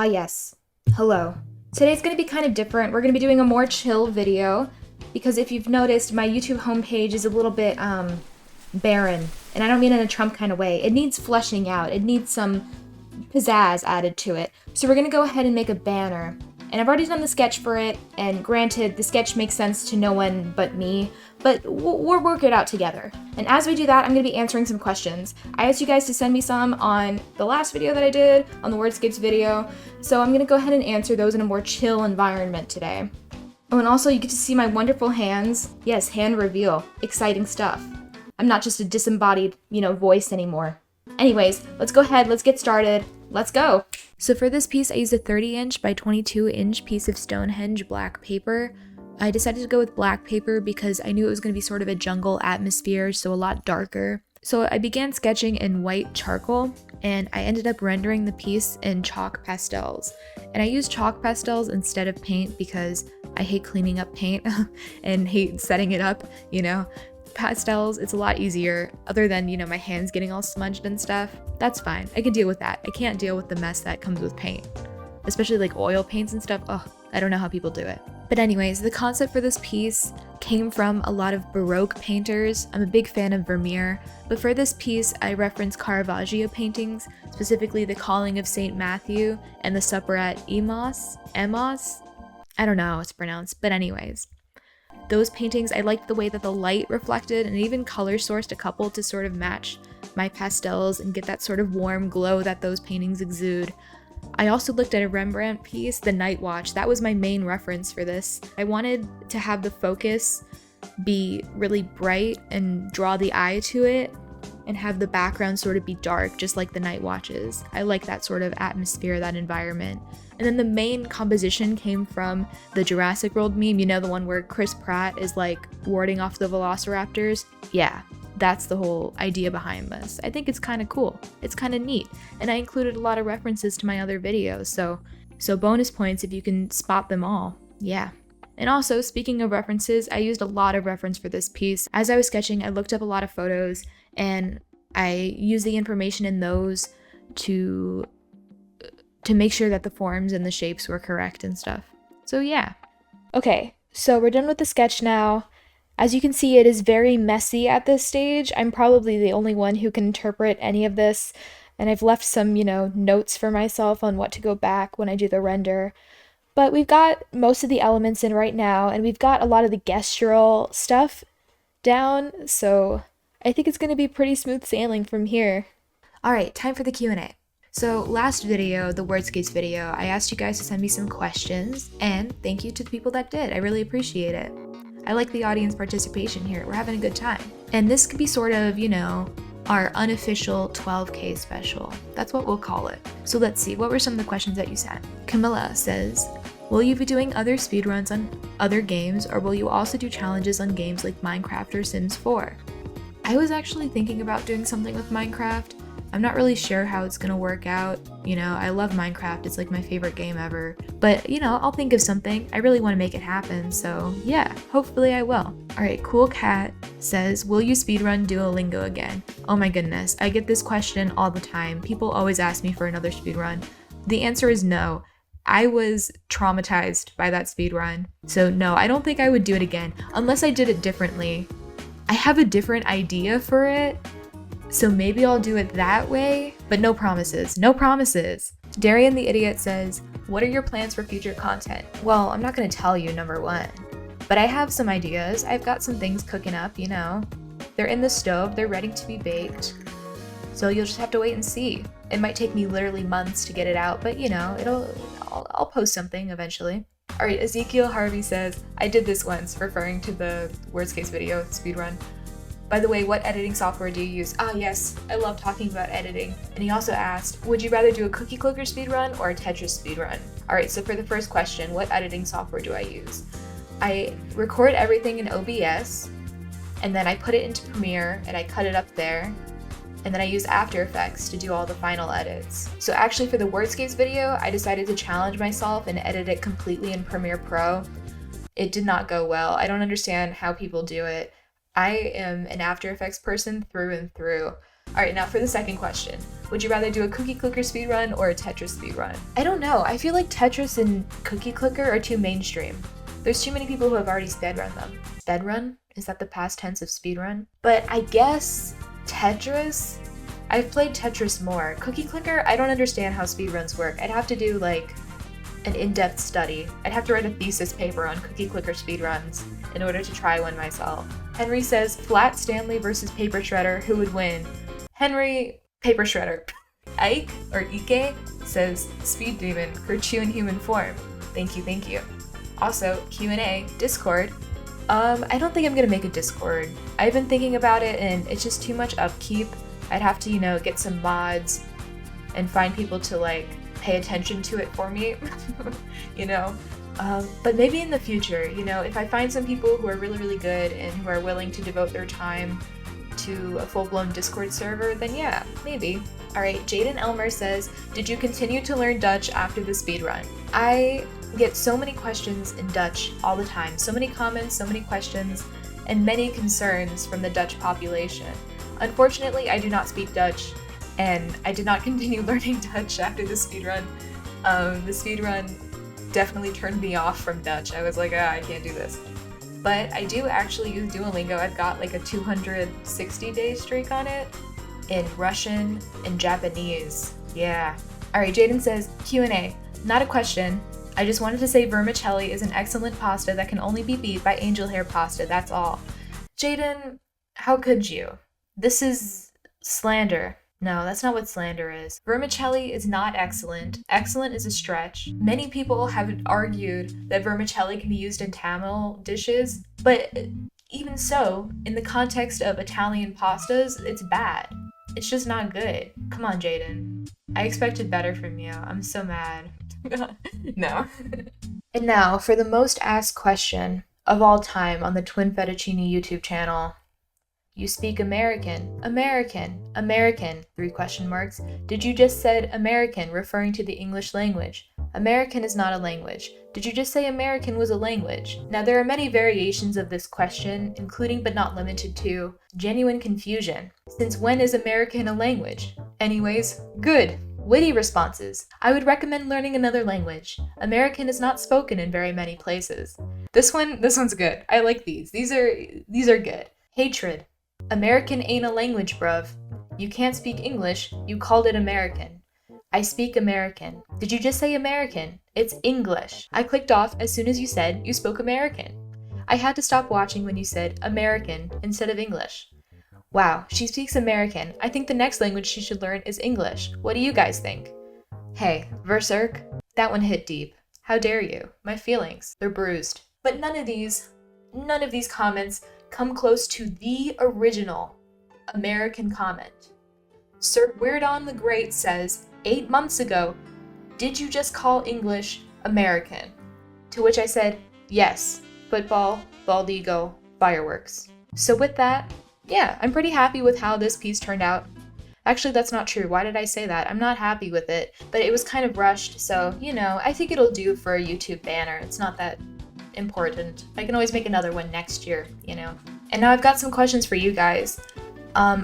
Yes. Hello. Today's going to be kind of different. We're going to be doing a more chill video because if you've noticed, my YouTube homepage is a little bit barren. And I don't mean in a Trump kind of way. It needs fleshing out. It needs some pizzazz added to it. So we're going to go ahead and make a banner. And I've already done the sketch for it, and granted, the sketch makes sense to no one but me, but we'll work it out together. And as we do that, I'm going to be answering some questions. I asked you guys to send me some on the last video that I did, on the Wordscapes video, so I'm going to go ahead and answer those in a more chill environment today. Oh, and also you get to see my wonderful hands. Yes, hand reveal. Exciting stuff. I'm not just a disembodied, voice anymore. Anyways, let's go ahead, let's get started. Let's go! So for this piece, I used a 30-inch by 22-inch piece of Stonehenge black paper. I decided to go with black paper because I knew it was going to be sort of a jungle atmosphere, so a lot darker. So I began sketching in white charcoal, and I ended up rendering the piece in chalk pastels. And I used chalk pastels instead of paint because I hate cleaning up paint and hate setting it up, Pastels, it's a lot easier, other than, my hands getting all smudged and stuff. That's fine. I can deal with that. I can't deal with the mess that comes with paint. Especially like oil paints and stuff. Oh, I don't know how people do it. But anyways, the concept for this piece came from a lot of Baroque painters. I'm a big fan of Vermeer, but for this piece, I reference Caravaggio paintings, specifically The Calling of St. Matthew and The Supper at Emos. I don't know how it's pronounced, but anyways. Those paintings, I liked the way that the light reflected and even color sourced a couple to sort of match my pastels and get that sort of warm glow that those paintings exude. I also looked at a Rembrandt piece, The Night Watch. That was my main reference for this. I wanted to have the focus be really bright and draw the eye to it and have the background sort of be dark, just like The Night Watches. I like that sort of atmosphere, that environment. And then the main composition came from the Jurassic World meme, the one where Chris Pratt is like warding off the velociraptors. Yeah, that's the whole idea behind this. I think it's kind of cool. It's kind of neat. And I included a lot of references to my other videos, so bonus points if you can spot them all. Yeah. And also, speaking of references, I used a lot of reference for this piece. As I was sketching, I looked up a lot of photos, and I used the information in those to make sure that the forms and the shapes were correct and stuff. So yeah. Okay, so we're done with the sketch now. As you can see, it is very messy at this stage. I'm probably the only one who can interpret any of this, and I've left some, notes for myself on what to go back when I do the render. But we've got most of the elements in right now, and we've got a lot of the gestural stuff down, so I think it's going to be pretty smooth sailing from here. Alright, time for the Q&A. So last video, the Wordscapes video, I asked you guys to send me some questions, and thank you to the people that did. I really appreciate it. I like the audience participation here. We're having a good time. And this could be sort of, our unofficial 12K special. That's what we'll call it. So let's see, what were some of the questions that you sent? Camilla says, will you be doing other speedruns on other games, or will you also do challenges on games like Minecraft or Sims 4? I was actually thinking about doing something with Minecraft. I'm not really sure how it's gonna work out. I love Minecraft, it's like my favorite game ever. But, I'll think of something. I really want to make it happen, so yeah, hopefully I will. Alright, Cool Cat says, will you speedrun Duolingo again? Oh my goodness, I get this question all the time. People always ask me for another speedrun. The answer is no. I was traumatized by that speedrun. So no, I don't think I would do it again, unless I did it differently. I have a different idea for it, so maybe I'll do it that way, but no promises. No promises. Darian the Idiot says, what are your plans for future content? Well, I'm not going to tell you, number one, but I have some ideas. I've got some things cooking up, They're in the stove, they're ready to be baked. So you'll just have to wait and see. It might take me literally months to get it out, but I'll post something eventually. Alright, Ezekiel Harvey says, I did this once, referring to the Wordscapes video speedrun. By the way, what editing software do you use? Ah, yes, I love talking about editing. And he also asked, would you rather do a cookie clicker speedrun or a Tetris speedrun? Alright, so for the first question, what editing software do I use? I record everything in OBS, and then I put it into Premiere, and I cut it up there, and then I use After Effects to do all the final edits. So actually for the Wordscapes video, I decided to challenge myself and edit it completely in Premiere Pro. It did not go well. I don't understand how people do it. I am an After Effects person through and through. Alright, now for the second question. Would you rather do a cookie clicker speedrun or a Tetris speedrun? I don't know. I feel like Tetris and cookie clicker are too mainstream. There's too many people who have already speedrun them. Speedrun? Is that the past tense of speedrun? But I guess Tetris? I've played Tetris more. Cookie clicker, I don't understand how speedruns work. I'd have to do like an in-depth study. I'd have to write a thesis paper on cookie clicker speedruns in order to try one myself. Henry says, Flat Stanley versus Paper Shredder, who would win? Henry, Paper Shredder. Ike, or Ike, says, Speed Demon for Chew in human form. Thank you, thank you. Also, Q&A, Discord. I don't think I'm gonna make a Discord. I've been thinking about it and it's just too much upkeep. I'd have to, get some mods and find people to like pay attention to it for me, but maybe in the future, if I find some people who are really, really good and who are willing to devote their time to a full-blown Discord server, then yeah, maybe. All right, Jaden Elmer says, did you continue to learn Dutch after the speedrun? I get so many questions in Dutch all the time, so many comments, so many questions, and many concerns from the Dutch population. Unfortunately, I do not speak Dutch, and I did not continue learning Dutch after the speedrun. The speedrun definitely turned me off from Dutch. I was like, I can't do this. But I do actually use Duolingo. I've got like a 260-day streak on it in Russian and Japanese. Yeah. All right, Jaden says, Q&A, not a question. I just wanted to say vermicelli is an excellent pasta that can only be beat by angel hair pasta, that's all. Jaden, how could you? This is slander. No, that's not what slander is. Vermicelli is not excellent. Excellent is a stretch. Many people have argued that vermicelli can be used in Tamil dishes, but even so, in the context of Italian pastas, it's bad. It's just not good. Come on, Jaden. I expected better from you. I'm so mad. No. And now, for the most asked question of all time on the Twin Fettuccine YouTube channel. You speak American, American, American, 3 question marks. Did you just said American, referring to the English language? American is not a language. Did you just say American was a language? Now there are many variations of this question, including but not limited to genuine confusion. Since when is American a language? Anyways, good. Witty responses. I would recommend learning another language. American is not spoken in very many places. This one's good. I like these. These are good. Hatred. American ain't a language, bruv. You can't speak English, you called it American. I speak American. Did you just say American? It's English. I clicked off as soon as you said you spoke American. I had to stop watching when you said American instead of English. Wow, she speaks American. I think the next language she should learn is English. What do you guys think? Hey, Verserk, that one hit deep. How dare you? My feelings, they're bruised. But none of these comments come close to the original American comment. Sir Weirdon the Great says, 8 months ago, did you just call English American? To which I said, yes, football, bald eagle, fireworks. So with that, yeah, I'm pretty happy with how this piece turned out. Actually, that's not true. Why did I say that? I'm not happy with it, but it was kind of rushed, so, I think it'll do for a YouTube banner. It's not that important. I can always make another one next year, And now I've got some questions for you guys.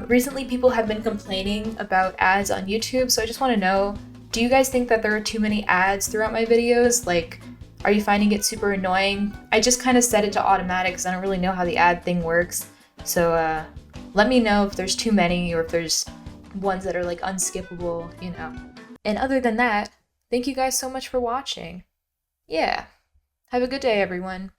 Recently people have been complaining about ads on YouTube, so I just want to know, do you guys think that there are too many ads throughout my videos? Like, are you finding it super annoying? I just kind of set it to automatic because I don't really know how the ad thing works. So let me know if there's too many or if there's ones that are like unskippable, And other than that, thank you guys so much for watching. Yeah. Have a good day, everyone.